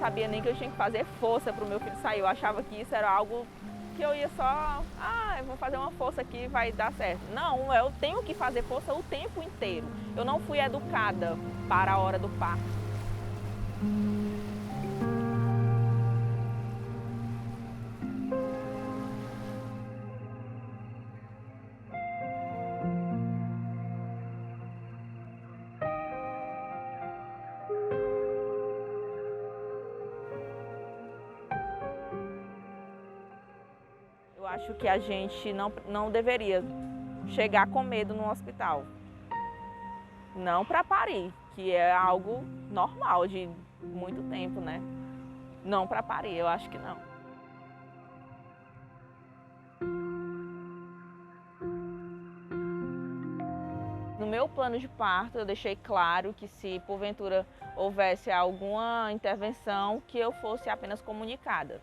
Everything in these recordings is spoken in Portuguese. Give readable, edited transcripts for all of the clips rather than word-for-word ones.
sabia nem que eu tinha que fazer força para o meu filho sair. Eu achava que isso era algo que eu ia só, eu vou fazer uma força aqui e vai dar certo. Não, eu tenho que fazer força o tempo inteiro. Eu não fui educada para a hora do parto. Eu acho que a gente não deveria chegar com medo no hospital. Não para parir, que é algo normal de muito tempo, né? Não para parir, eu acho que não. No meu plano de parto, eu deixei claro que se porventura houvesse alguma intervenção, que eu fosse apenas comunicada.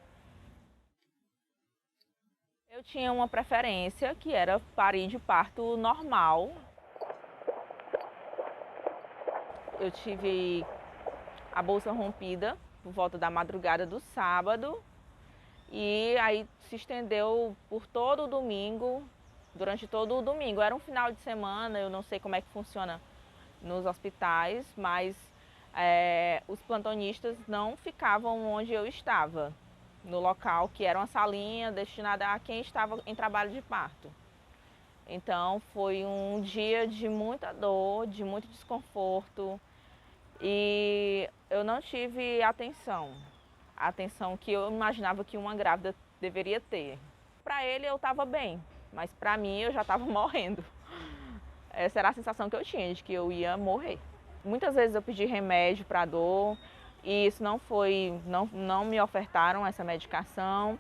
Eu tinha uma preferência, que era parir de parto normal. Eu tive a bolsa rompida por volta da madrugada do sábado e aí se estendeu por todo o domingo, durante todo o domingo. Era um final de semana, eu não sei como é que funciona nos hospitais, mas os plantonistas não ficavam onde eu estava, no local que era uma salinha destinada a quem estava em trabalho de parto. Então foi um dia de muita dor, de muito desconforto e eu não tive a atenção que eu imaginava que uma grávida deveria ter. Para ele eu estava bem, mas para mim eu já estava morrendo. Essa era a sensação que eu tinha, de que eu ia morrer. Muitas vezes eu pedi remédio para dor e isso não me ofertaram essa medicação.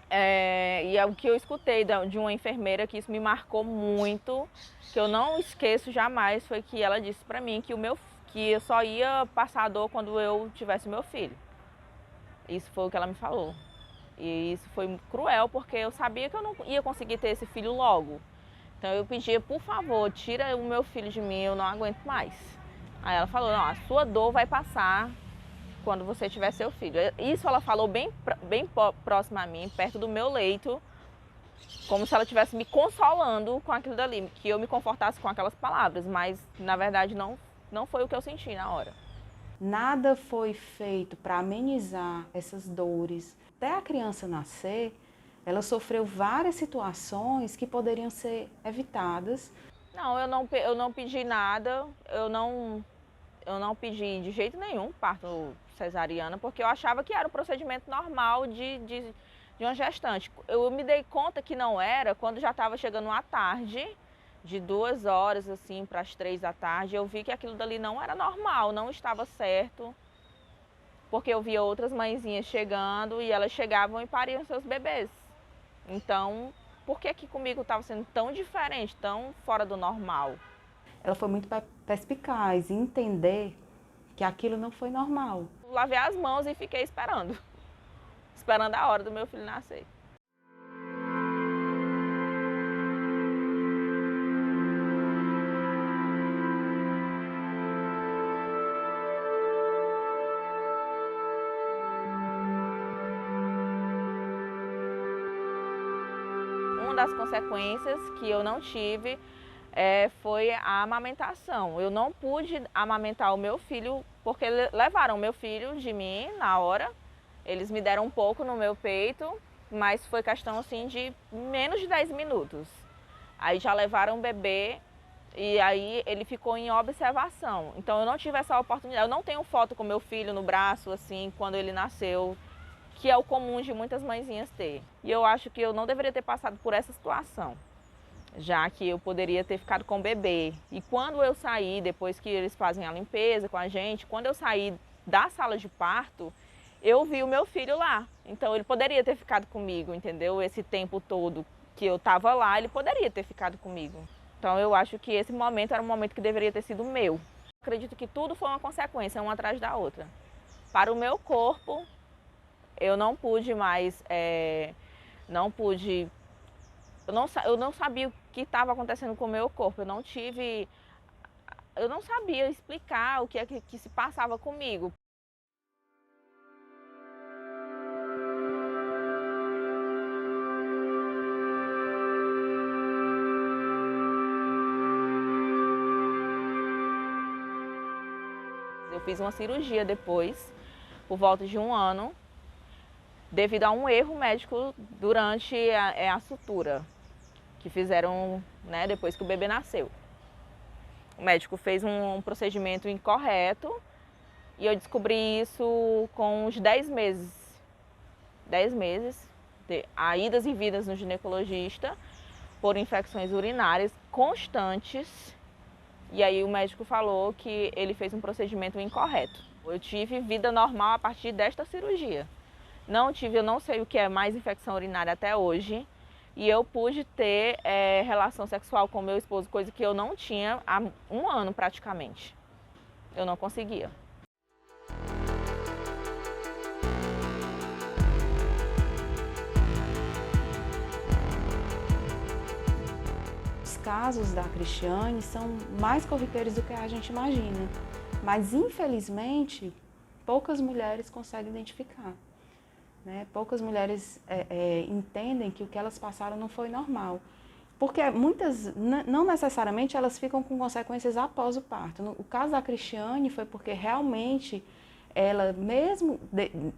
E é o que eu escutei de uma enfermeira, que isso me marcou muito, que eu não esqueço jamais, foi que ela disse para mim que eu só ia passar a dor quando eu tivesse meu filho. Isso foi o que ela me falou. E isso foi cruel, porque eu sabia que eu não ia conseguir ter esse filho logo. Então eu pedia, por favor, tira o meu filho de mim, eu não aguento mais. Aí ela falou, não, a sua dor vai passar quando você tiver seu filho. Isso ela falou bem próximo a mim, perto do meu leito, como se ela estivesse me consolando com aquilo dali, que eu me confortasse com aquelas palavras, mas na verdade não foi o que eu senti na hora. Nada foi feito para amenizar essas dores. Até a criança nascer, ela sofreu várias situações que poderiam ser evitadas. Não, eu não pedi nada, eu não pedi de jeito nenhum parto cesariana, porque eu achava que era o procedimento normal de uma gestante. Eu me dei conta que não era quando já estava chegando à tarde, de 2 horas assim para as 3 da tarde, eu vi que aquilo dali não era normal, não estava certo, porque eu via outras mãezinhas chegando e elas chegavam e pariam seus bebês. Então, por que que comigo estava sendo tão diferente, tão fora do normal? Ela foi muito perspicaz em entender que aquilo não foi normal. Lavei as mãos e fiquei esperando a hora do meu filho nascer. Uma das consequências que eu não tive foi a amamentação. Eu não pude amamentar o meu filho porque levaram o meu filho de mim na hora. Eles me deram um pouco no meu peito, mas foi questão assim de menos de 10 minutos. Aí já levaram o bebê e aí ele ficou em observação. Então eu não tive essa oportunidade. Eu não tenho foto com meu filho no braço assim quando ele nasceu, que é o comum de muitas mãezinhas ter. E eu acho que eu não deveria ter passado por essa situação, já que eu poderia ter ficado com o bebê. E quando eu saí, depois que eles fazem a limpeza com a gente, quando eu saí da sala de parto, eu vi o meu filho lá. Então ele poderia ter ficado comigo, entendeu? Esse tempo todo que eu estava lá, ele poderia ter ficado comigo. Então eu acho que esse momento era um momento que deveria ter sido meu. Acredito que tudo foi uma consequência, uma atrás da outra. Para o meu corpo, eu não pude mais, eu não sabia o que estava acontecendo com o meu corpo, eu não sabia explicar o que é que se passava comigo. fiz uma cirurgia depois, por volta de 1 ano, devido a um erro médico durante a sutura, que fizeram, né, depois que o bebê nasceu. O médico fez um procedimento incorreto e eu descobri isso com uns 10 meses. 10 meses, a idas e vindas no ginecologista por infecções urinárias constantes. E aí o médico falou que ele fez um procedimento incorreto. Eu tive vida normal a partir desta cirurgia. Eu não sei o que é mais infecção urinária até hoje. E eu pude ter relação sexual com meu esposo, coisa que eu não tinha há 1 ano praticamente. Eu não conseguia. Os casos da Cristiane são mais corriqueiros do que a gente imagina, mas infelizmente poucas mulheres conseguem identificar, né? Poucas mulheres entendem que o que elas passaram não foi normal, porque muitas, não necessariamente, elas ficam com consequências após o parto. O caso da Cristiane foi porque realmente ela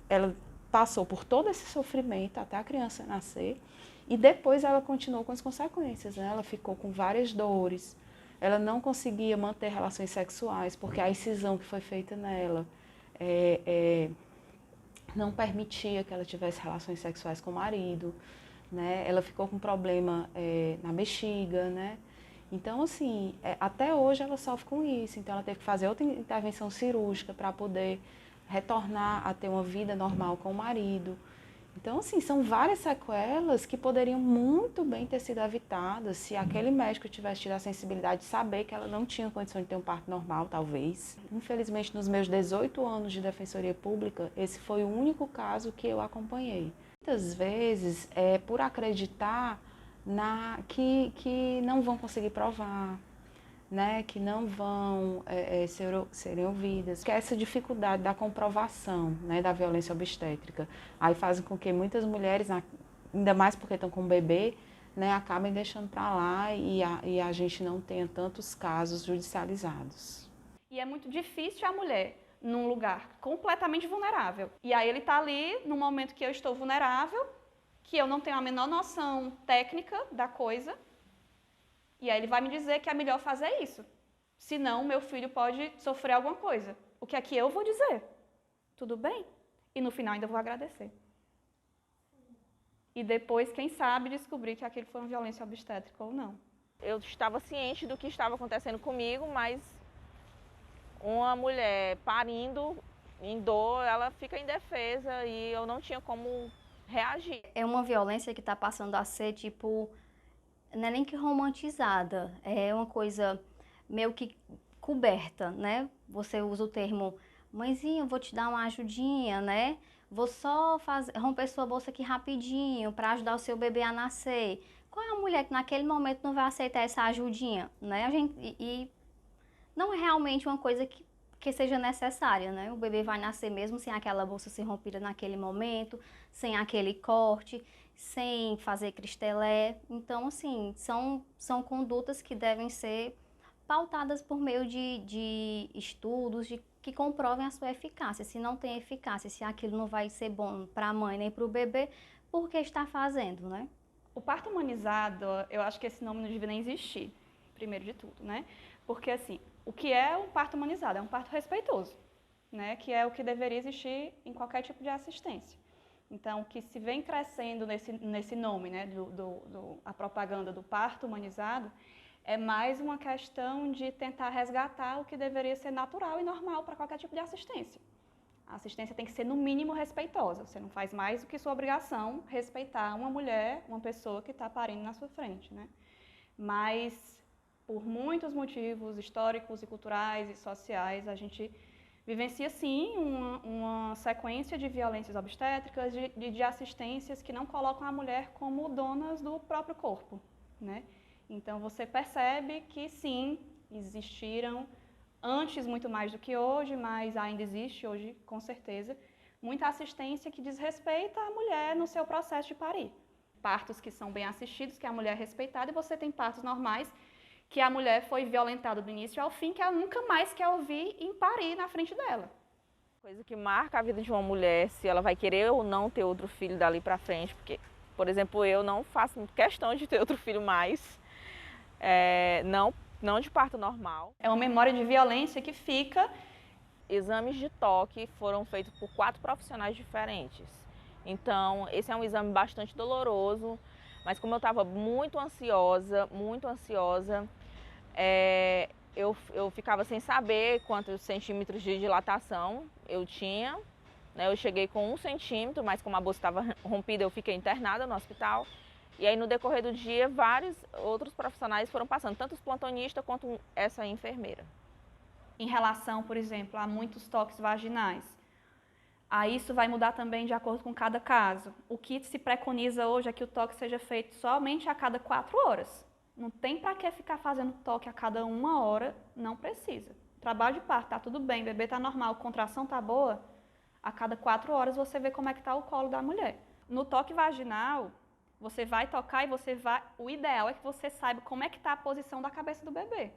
ela passou por todo esse sofrimento até a criança nascer. E depois ela continuou com as consequências, né? Ela ficou com várias dores, ela não conseguia manter relações sexuais, porque a incisão que foi feita nela não permitia que ela tivesse relações sexuais com o marido, né? Ela ficou com problema na bexiga, né? Então, assim, até hoje ela sofre com isso, então ela teve que fazer outra intervenção cirúrgica para poder retornar a ter uma vida normal com o marido. Então, assim, são várias sequelas que poderiam muito bem ter sido evitadas se aquele médico tivesse tido a sensibilidade de saber que ela não tinha condição de ter um parto normal, talvez. Infelizmente, nos meus 18 anos de defensoria pública, esse foi o único caso que eu acompanhei. Muitas vezes, por acreditar que não vão conseguir provar, né, que não vão serem ouvidas, que é essa dificuldade da comprovação, né, da violência obstétrica. Aí fazem com que muitas mulheres, ainda mais porque estão com bebê, né, acabem deixando para lá e a gente não tenha tantos casos judicializados. E é muito difícil a mulher num lugar completamente vulnerável. E aí ele está ali no momento que eu estou vulnerável, que eu não tenho a menor noção técnica da coisa. E aí ele vai me dizer que é melhor fazer isso. Senão, meu filho pode sofrer alguma coisa. O que é que eu vou dizer? Tudo bem? E no final ainda vou agradecer. E depois, quem sabe, descobrir que aquilo foi uma violência obstétrica ou não. Eu estava ciente do que estava acontecendo comigo, mas uma mulher parindo em dor, ela fica indefesa e eu não tinha como reagir. É uma violência que está passando a ser, tipo, não é nem que romantizada, é uma coisa meio que coberta, né? Você usa o termo, mãezinha, eu vou te dar uma ajudinha, né? Vou só romper sua bolsa aqui rapidinho para ajudar o seu bebê a nascer. Qual é a mulher que naquele momento não vai aceitar essa ajudinha, né? E não é realmente uma coisa que seja necessária, né? O bebê vai nascer mesmo sem aquela bolsa ser rompida naquele momento, sem aquele corte, sem fazer cristelé. Então, assim, são condutas que devem ser pautadas por meio de estudos que comprovem a sua eficácia. Se não tem eficácia, se aquilo não vai ser bom para a mãe nem para o bebê, por que está fazendo, né? O parto humanizado, eu acho que esse nome não devia nem existir, primeiro de tudo, né? Porque, assim, o que é um parto humanizado? É um parto respeitoso, né? Que é o que deveria existir em qualquer tipo de assistência. Então, o que se vem crescendo nesse nome, né, a propaganda do parto humanizado, é mais uma questão de tentar resgatar o que deveria ser natural e normal para qualquer tipo de assistência. A assistência tem que ser, no mínimo, respeitosa. Você não faz mais do que sua obrigação respeitar uma mulher, uma pessoa que está parindo na sua frente, né? Mas, por muitos motivos históricos e culturais e sociais, a gente vivencia, sim, uma sequência de violências obstétricas, de assistências que não colocam a mulher como donas do próprio corpo, né? Então, você percebe que, sim, existiram, antes muito mais do que hoje, mas ainda existe hoje, com certeza, muita assistência que desrespeita a mulher no seu processo de parir. Partos que são bem assistidos, que a mulher é respeitada, e você tem partos normais que a mulher foi violentada do início ao fim, que ela nunca mais quer ouvir em parir na frente dela. Coisa que marca a vida de uma mulher, se ela vai querer ou não ter outro filho dali para frente, porque, por exemplo, eu não faço questão de ter outro filho mais, não de parto normal. É uma memória de violência que fica. Exames de toque foram feitos por 4 profissionais diferentes. Então, esse é um exame bastante doloroso, mas como eu estava muito ansiosa, eu ficava sem saber quantos centímetros de dilatação eu tinha. Eu cheguei com 1 centímetro, mas como a bolsa estava rompida, eu fiquei internada no hospital. E aí, no decorrer do dia, vários outros profissionais foram passando, tanto os plantonistas quanto essa enfermeira. Em relação, por exemplo, a muitos toques vaginais. Aí isso vai mudar também de acordo com cada caso. O que se preconiza hoje é que o toque seja feito somente a cada 4 horas. Não tem para que ficar fazendo toque a cada 1 hora, não precisa. Trabalho de parto, tá tudo bem, bebê tá normal, contração tá boa, a cada 4 horas você vê como é que tá o colo da mulher. No toque vaginal, você vai tocar e o ideal é que você saiba como é que tá a posição da cabeça do bebê.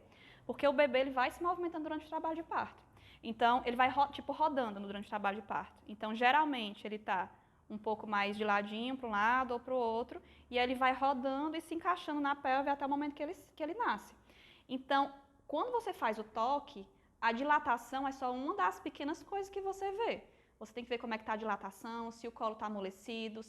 Porque o bebê ele vai se movimentando durante o trabalho de parto. Então, ele vai rodando durante o trabalho de parto. Então, geralmente, ele está um pouco mais de ladinho para um lado ou para o outro, e aí ele vai rodando e se encaixando na pelve até o momento que ele nasce. Então, quando você faz o toque, a dilatação é só uma das pequenas coisas que você vê. Você tem que ver como é que está a dilatação, se o colo está amolecido,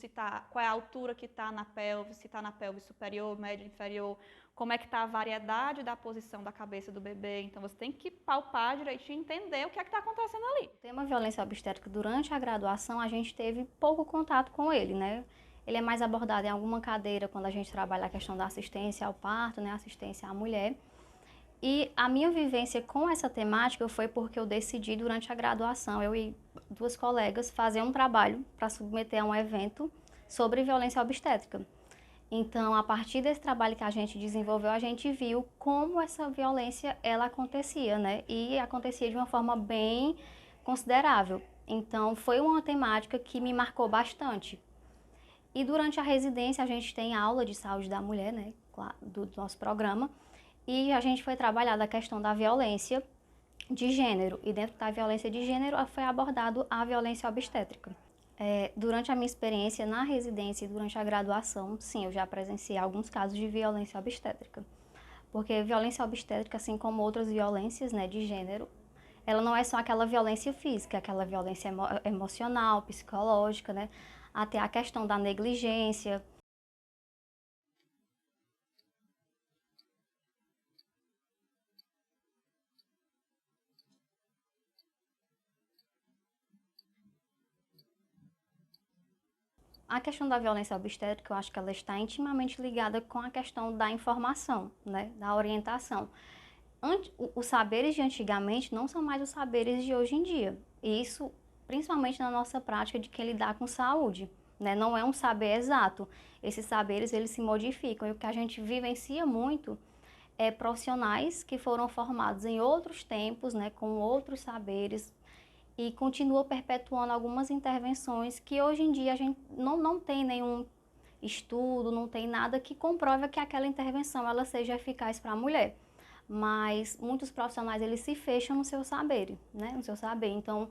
qual é a altura que está na pelve, se está na pelve superior, média, inferior, como é que está a variedade da posição da cabeça do bebê. Então, você tem que palpar direitinho e entender o que é que está acontecendo ali. O tema violência obstétrica, durante a graduação, a gente teve pouco contato com ele, né? Ele é mais abordado em alguma cadeira quando a gente trabalha a questão da assistência ao parto, né? Assistência à mulher. E a minha vivência com essa temática foi porque eu decidi durante a graduação, eu e 2 colegas, fazer um trabalho para submeter a um evento sobre violência obstétrica. Então, a partir desse trabalho que a gente desenvolveu, a gente viu como essa violência ela acontecia, né? E acontecia de uma forma bem considerável. Então, foi uma temática que me marcou bastante. E durante a residência, a gente tem aula de saúde da mulher, né? Do nosso programa. E a gente foi trabalhar a questão da violência de gênero. E dentro da violência de gênero foi abordado a violência obstétrica. Durante a minha experiência na residência e durante a graduação, sim, eu já presenciei alguns casos de violência obstétrica. Porque violência obstétrica, assim como outras violências, né, de gênero, ela não é só aquela violência física, aquela violência emocional, psicológica, né, até a questão da negligência. A questão da violência obstétrica, eu acho que ela está intimamente ligada com a questão da informação, né, da orientação. Os saberes de antigamente não são mais os saberes de hoje em dia. E isso, principalmente na nossa prática de quem lidar com saúde, né, não é um saber exato. Esses saberes, eles se modificam. E o que a gente vivencia muito é profissionais que foram formados em outros tempos, né, com outros saberes, e continua perpetuando algumas intervenções que hoje em dia a gente não tem nenhum estudo, não tem nada que comprove que aquela intervenção ela seja eficaz para a mulher. Mas muitos profissionais eles se fecham no seu saber, né? No seu saber. Então,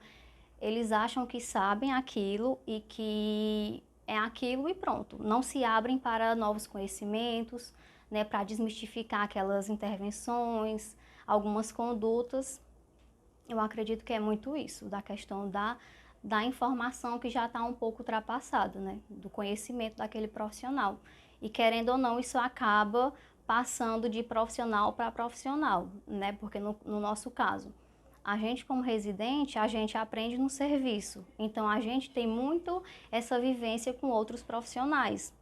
eles acham que sabem aquilo e que é aquilo e pronto. Não se abrem para novos conhecimentos, né? Para desmistificar aquelas intervenções, algumas condutas. Eu acredito que é muito isso, da questão da informação que já está um pouco ultrapassada, né? Do conhecimento daquele profissional. E querendo ou não, isso acaba passando de profissional para profissional, né? Porque no nosso caso, a gente como residente, a gente aprende no serviço. Então, a gente tem muito essa vivência com outros profissionais.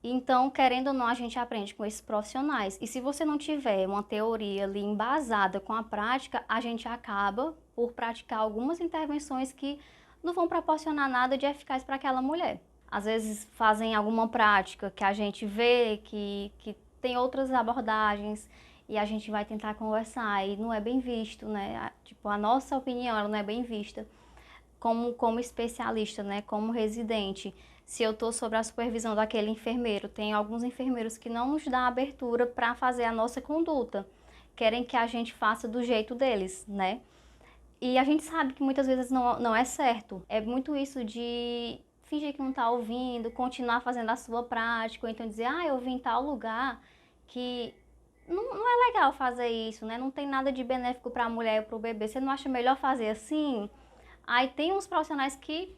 Então, querendo ou não, a gente aprende com esses profissionais. E se você não tiver uma teoria ali embasada com a prática, a gente acaba por praticar algumas intervenções que não vão proporcionar nada de eficaz para aquela mulher. Às vezes fazem alguma prática que a gente vê que tem outras abordagens e a gente vai tentar conversar e não é bem visto, né? Tipo, a nossa opinião ela não é bem vista como especialista, né? Como residente. se eu estou sob a supervisão daquele enfermeiro. Tem alguns enfermeiros que não nos dão abertura para fazer a nossa conduta, querem que a gente faça do jeito deles, né? E a gente sabe que muitas vezes não é certo. É muito isso de fingir que não está ouvindo, continuar fazendo a sua prática, ou então dizer, eu vim em tal lugar que não é legal fazer isso, né? Não tem nada de benéfico para a mulher e para o bebê. Você não acha melhor fazer assim? Aí tem uns profissionais que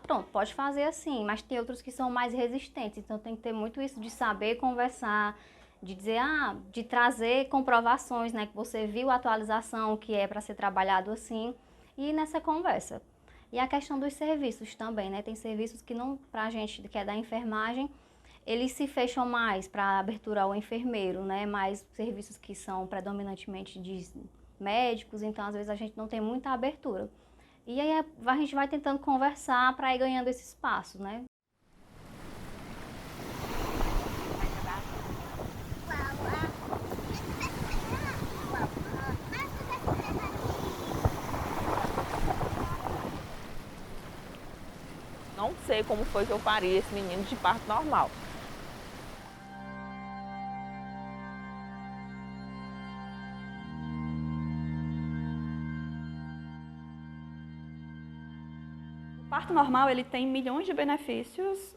pronto, pode fazer assim, mas tem outros que são mais resistentes. Então tem que ter muito isso de saber conversar, de dizer, de trazer comprovações, né? Que você viu a atualização que é para ser trabalhado assim, e ir nessa conversa. E a questão dos serviços também, né? Tem serviços que não, pra gente que é da enfermagem, eles se fecham mais para abertura ao enfermeiro, né? Mais serviços que são predominantemente de médicos, então às vezes a gente não tem muita abertura. E aí a gente vai tentando conversar para ir ganhando esse espaço, né? Não sei como foi que eu parei esse menino de parto normal. O parto normal, ele tem milhões de benefícios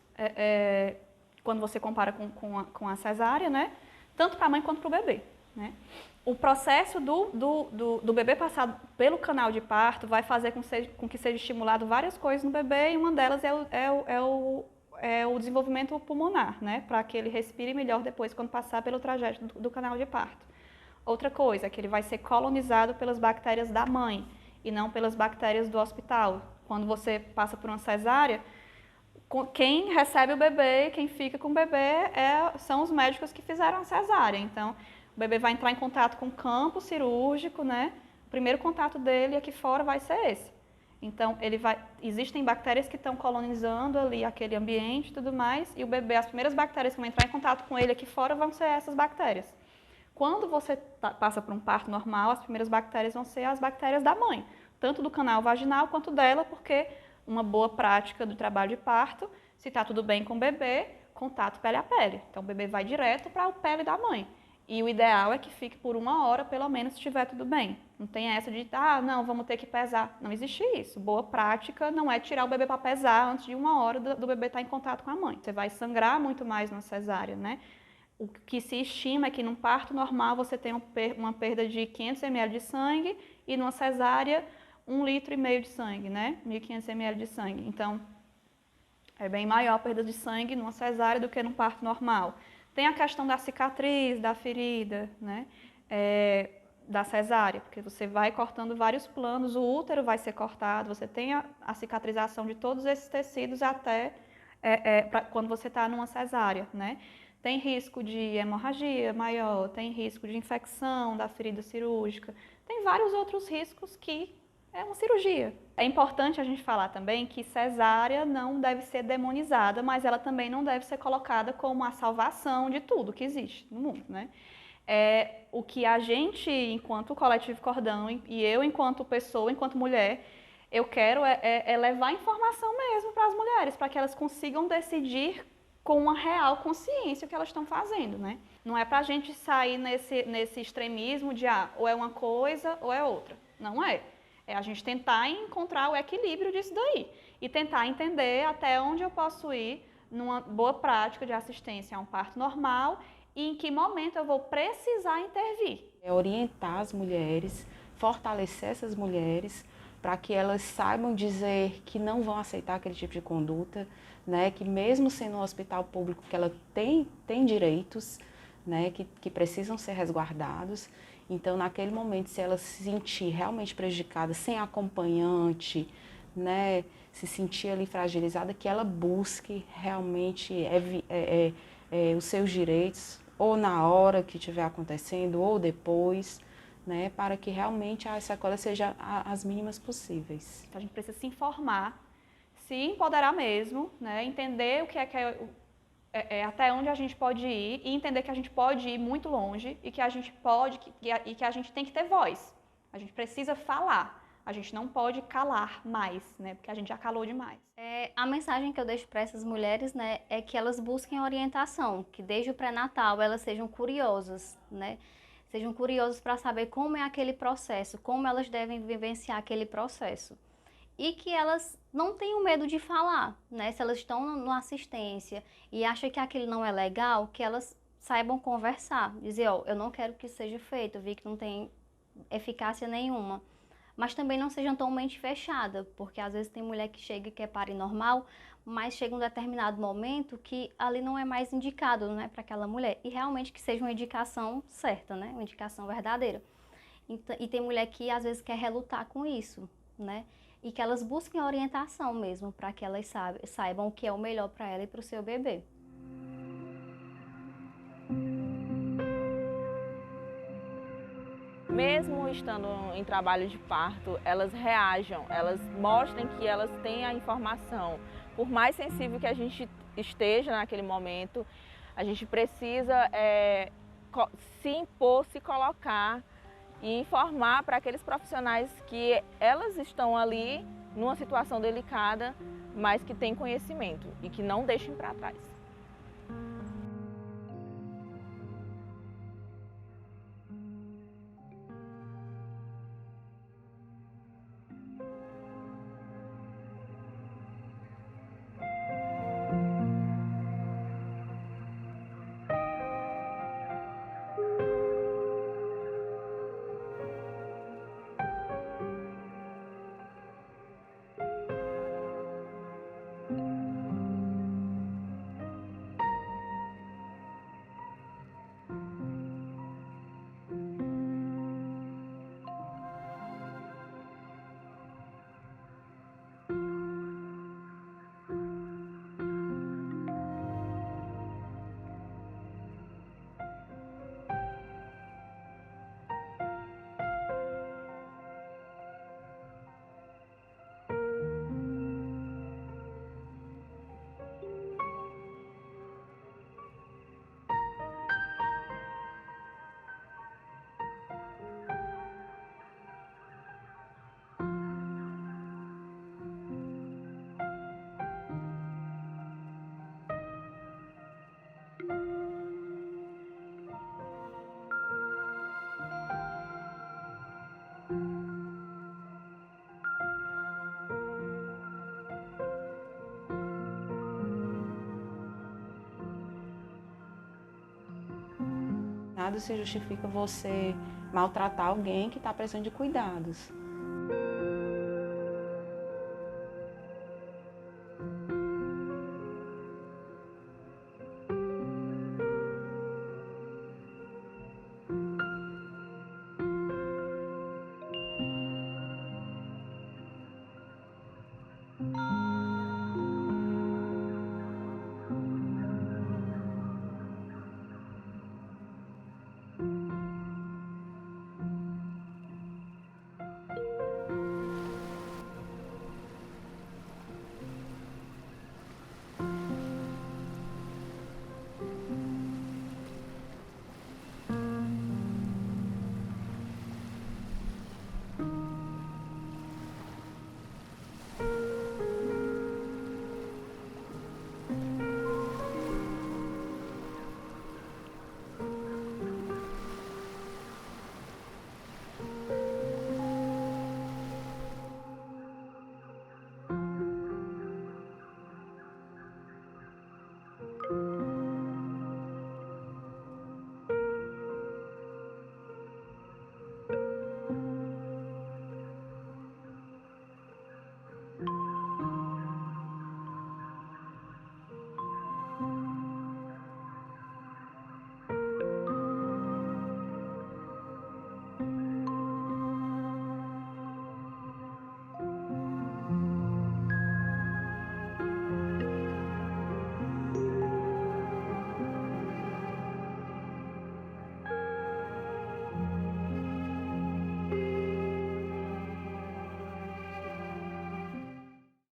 quando você compara com a cesárea, né? Tanto para a mãe quanto para o bebê, né? O processo do bebê passar pelo canal de parto vai fazer com que seja estimulado várias coisas no bebê, e uma delas é o desenvolvimento pulmonar, né? Para que ele respire melhor depois quando passar pelo trajeto do canal de parto. Outra coisa é que ele vai ser colonizado pelas bactérias da mãe e não pelas bactérias do hospital. Quando você passa por uma cesárea, quem recebe o bebê, quem fica com o bebê são os médicos que fizeram a cesárea. Então, o bebê vai entrar em contato com o campo cirúrgico, né? O primeiro contato dele aqui fora vai ser esse. Então, existem bactérias que estão colonizando ali aquele ambiente e tudo mais, e o bebê, as primeiras bactérias que vão entrar em contato com ele aqui fora vão ser essas bactérias. Quando você passa por um parto normal, as primeiras bactérias vão ser as bactérias da mãe, tanto do canal vaginal quanto dela, porque uma boa prática do trabalho de parto, se está tudo bem com o bebê, contato pele a pele. Então, o bebê vai direto para a pele da mãe. E o ideal é que fique por 1 hora, pelo menos, se estiver tudo bem. Não tem essa de, não, vamos ter que pesar. Não existe isso. Boa prática não é tirar o bebê para pesar antes de 1 hora do bebê estar em contato com a mãe. Você vai sangrar muito mais na cesárea, né? O que se estima é que num parto normal você tem uma perda de 500 ml de sangue, e numa cesárea 1,5 litro de sangue, né? 1.500 ml de sangue. Então, é bem maior a perda de sangue numa cesárea do que num parto normal. Tem a questão da cicatriz, da ferida, né? Da cesárea, porque você vai cortando vários planos, o útero vai ser cortado, você tem a cicatrização de todos esses tecidos até quando você está numa cesárea, né? Tem risco de hemorragia maior, tem risco de infecção da ferida cirúrgica, tem vários outros riscos que é uma cirurgia. É importante a gente falar também que cesárea não deve ser demonizada, mas ela também não deve ser colocada como a salvação de tudo que existe no mundo, né? O que a gente, enquanto coletivo Cordão, e eu, enquanto pessoa, enquanto mulher, eu quero levar informação mesmo para as mulheres, para que elas consigam decidir com uma real consciência o que elas estão fazendo, né? Não é para a gente sair nesse extremismo de ou é uma coisa ou é outra. Não é. É a gente tentar encontrar o equilíbrio disso daí e tentar entender até onde eu posso ir numa boa prática de assistência a um parto normal e em que momento eu vou precisar intervir. É orientar as mulheres, fortalecer essas mulheres para que elas saibam dizer que não vão aceitar aquele tipo de conduta, né? Que mesmo sendo um hospital público, que ela tem direitos, né? Que precisam ser resguardados. Então, naquele momento, se ela se sentir realmente prejudicada, sem acompanhante, né, se sentir ali fragilizada, que ela busque realmente os seus direitos, ou na hora que estiver acontecendo, ou depois, né, para que realmente a sequela seja as mínimas possíveis. Então, a gente precisa se informar, se empoderar mesmo, né, entender o que até onde a gente pode ir e entender que a gente pode ir muito longe e que a gente pode e que a gente tem que ter voz. A gente precisa falar, A gente não pode calar mais, né? Porque a gente já calou demais. A mensagem que eu deixo para essas mulheres, né, é que elas busquem orientação, que desde o pré-natal elas sejam curiosas, né? Sejam curiosas para saber como é aquele processo, como elas devem vivenciar aquele processo. E que elas não tenham medo de falar, né? Se elas estão numa assistência e acham que aquilo não é legal, que elas saibam conversar, dizer, ó, eu não quero que isso seja feito, eu vi que não tem eficácia nenhuma. Mas também não sejam tão mente fechada, porque às vezes tem mulher que chega e quer parir normal, mas chega um determinado momento que ali não é mais indicado, né, para aquela mulher. E realmente que seja uma indicação certa, né, uma indicação verdadeira. E tem mulher que às vezes quer relutar com isso, né, e que elas busquem orientação mesmo, para que elas saibam o que é o melhor para ela e para o seu bebê. Mesmo estando em trabalho de parto, elas reajam, elas mostrem que elas têm a informação. Por mais sensível que a gente esteja naquele momento, a gente precisa se impor, se colocar e informar para aqueles profissionais que elas estão ali numa situação delicada, mas que têm conhecimento e que não deixem para trás. Nada se justifica você maltratar alguém que está precisando de cuidados.